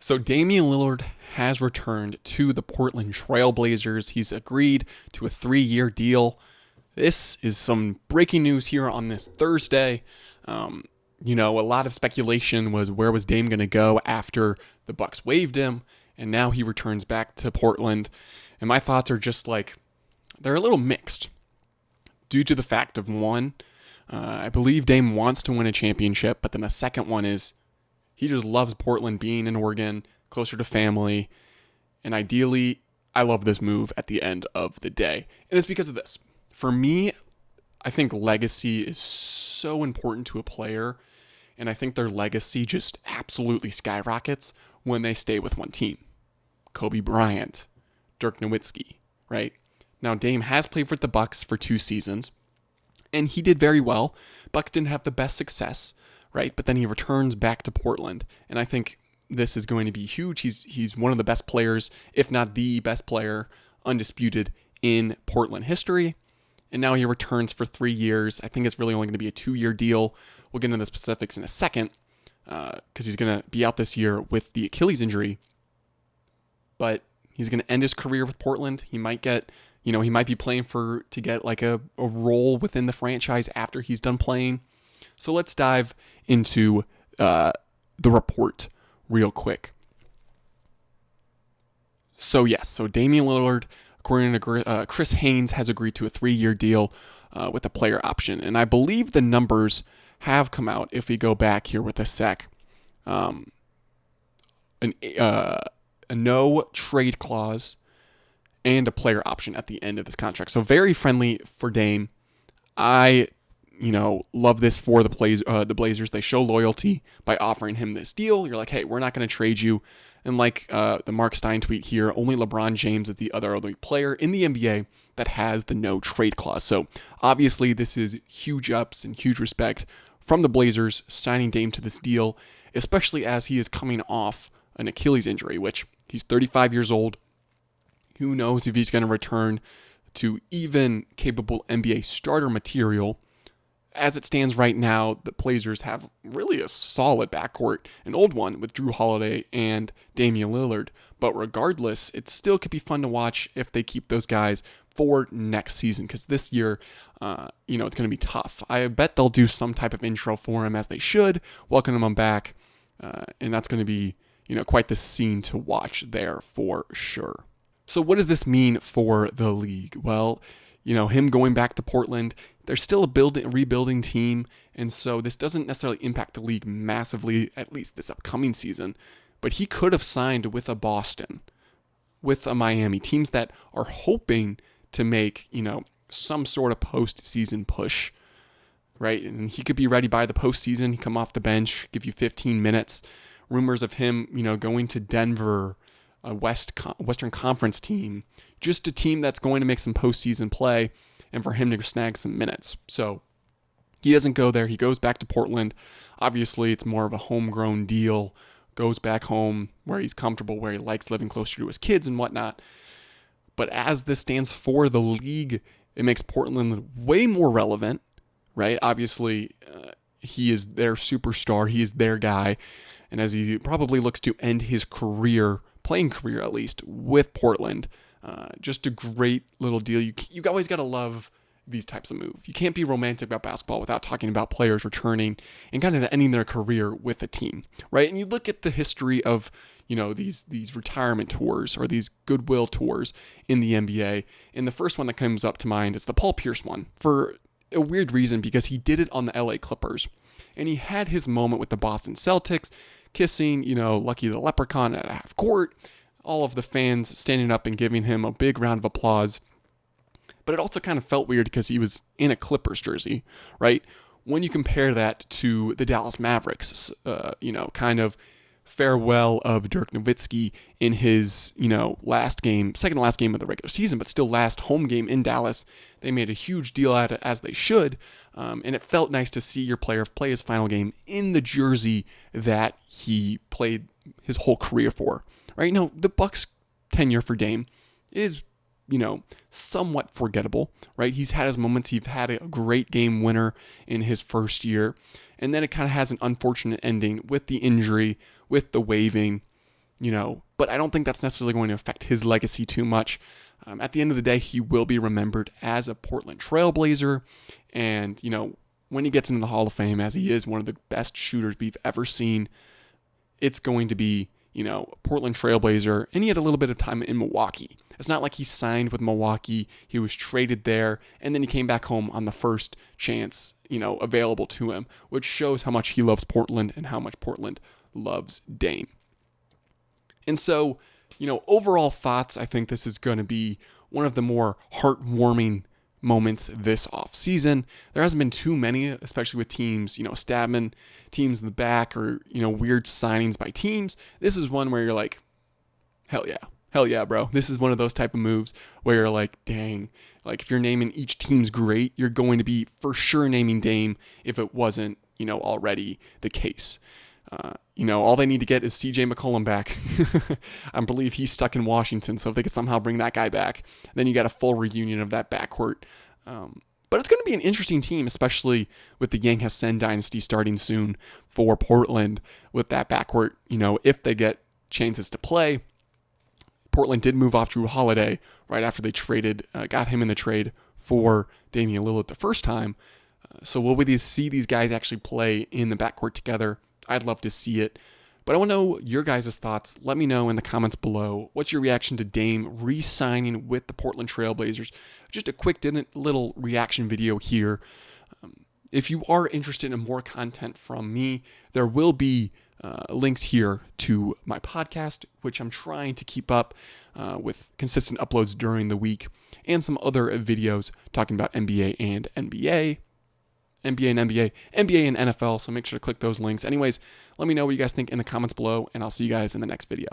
So Damian Lillard has returned to the Portland Trailblazers. He's agreed to a 3-year deal. This is some breaking news here on this Thursday. A lot of speculation was where was Dame going to go after the Bucks waived him, and now he returns back to Portland. And my thoughts are just like, they're a little mixed due to the fact of one, I believe Dame wants to win a championship, but then the second one is he just loves Portland, being in Oregon, closer to family, and ideally, I love this move at the end of the day. And it's because of this. For me, I think legacy is so important to a player, and I think their legacy just absolutely skyrockets when they stay with one team. Kobe Bryant, Dirk Nowitzki, right? Now, Dame has played with the Bucks for 2 seasons, and he did very well. Bucks didn't have the best success, right? But then he returns back to Portland, and I think this is going to be huge. He's one of the best players, if not the best player, undisputed in Portland history. And now he returns for 3 years. I think it's really only going to be a 2-year deal. We'll get into the specifics in a second because he's going to be out this year with the Achilles injury. But he's going to end his career with Portland. He might get, he might be playing to get like a role within the franchise after he's done playing. So let's dive into the report real quick. So Damian Lillard, according to Chris Haynes, has agreed to a 3-year deal with a player option. And I believe the numbers have come out if we go back here with a sec. A no trade clause and a player option at the end of this contract. So very friendly for Dame. I love this for the Blazers. They show loyalty by offering him this deal. You're like, hey, we're not going to trade you. And like the Mark Stein tweet here, only LeBron James is the other elite player in the NBA that has the no trade clause. So obviously this is huge ups and huge respect from the Blazers signing Dame to this deal, especially as he is coming off an Achilles injury, which he's 35 years old. Who knows if he's going to return to even capable NBA starter material. As it stands right now, the Blazers have really a solid backcourt, an old one with Drew Holiday and Damian Lillard. But regardless, it still could be fun to watch if they keep those guys for next season, because this year, it's going to be tough. I bet they'll do some type of intro for him, as they should, welcome him back, and that's going to be, quite the scene to watch there for sure. So what does this mean for the league? Well, him going back to Portland, they're still a rebuilding team, and so this doesn't necessarily impact the league massively, at least this upcoming season. But he could have signed with a Boston, with a Miami, teams that are hoping to make, some sort of postseason push, right? And he could be ready by the postseason, come off the bench, give you 15 minutes. Rumors of him, going to Denver, a Western Conference team, just a team that's going to make some postseason play, and for him to snag some minutes. So he doesn't go there. He goes back to Portland. Obviously, it's more of a homegrown deal. Goes back home where he's comfortable, where he likes living closer to his kids and whatnot. But as this stands for the league, it makes Portland way more relevant, right? Obviously, he is their superstar. He is their guy. And as he probably looks to end his career, playing career at least, with Portland, just a great little deal. You always got to love these types of moves. You can't be romantic about basketball without talking about players returning and kind of ending their career with a team, right? And you look at the history of, these retirement tours or these goodwill tours in the NBA, and the first one that comes up to mind is the Paul Pierce one, for a weird reason, because he did it on the LA Clippers, and he had his moment with the Boston Celtics, kissing, Lucky the Leprechaun at half court, all of the fans standing up and giving him a big round of applause. But it also kind of felt weird because he was in a Clippers jersey, right? When you compare that to the Dallas Mavericks, kind of farewell of Dirk Nowitzki in his, second to last game of the regular season, but still last home game in Dallas. They made a huge deal out of it, as they should. And it felt nice to see your player play his final game in the jersey that he played his whole career for, right? The Bucks' tenure for Dame is, somewhat forgettable, right? He's had his moments. He's had a great game winner in his first year. And then it kind of has an unfortunate ending with the injury, with the waiving. But I don't think that's necessarily going to affect his legacy too much. At the end of the day, he will be remembered as a Portland Trailblazer. And, when he gets into the Hall of Fame, as he is one of the best shooters we've ever seen, it's going to be, Portland Trailblazer. And he had a little bit of time in Milwaukee. It's not like he signed with Milwaukee. He was traded there, and then he came back home on the first chance, available to him, which shows how much he loves Portland and how much Portland loves Dame. And so, overall thoughts, I think this is going to be one of the more heartwarming moments this offseason. There hasn't been too many, especially with teams, stabbing teams in the back or, weird signings by teams. This is one where you're like, hell yeah, bro. This is one of those type of moves where you're like, dang, like if you're naming each team's great, you're going to be for sure naming Dame if it wasn't, already the case. All they need to get is CJ McCollum back. I believe he's stuck in Washington, so if they could somehow bring that guy back, then you got a full reunion of that backcourt. But it's going to be an interesting team, especially with the Yang Hassan dynasty starting soon for Portland with that backcourt. If they get chances to play. Portland did move off Drew Holiday right after they got him in the trade for Damian Lillard the first time. So will we see these guys actually play in the backcourt together? I'd love to see it. But I want to know your guys' thoughts. Let me know in the comments below. What's your reaction to Dame re-signing with the Portland Trailblazers? Just a quick little reaction video here. If you are interested in more content from me, there will be links here to my podcast, which I'm trying to keep up with consistent uploads during the week, and some other videos talking about NBA and NBA and NFL, so make sure to click those links. Anyways, let me know what you guys think in the comments below, and I'll see you guys in the next video.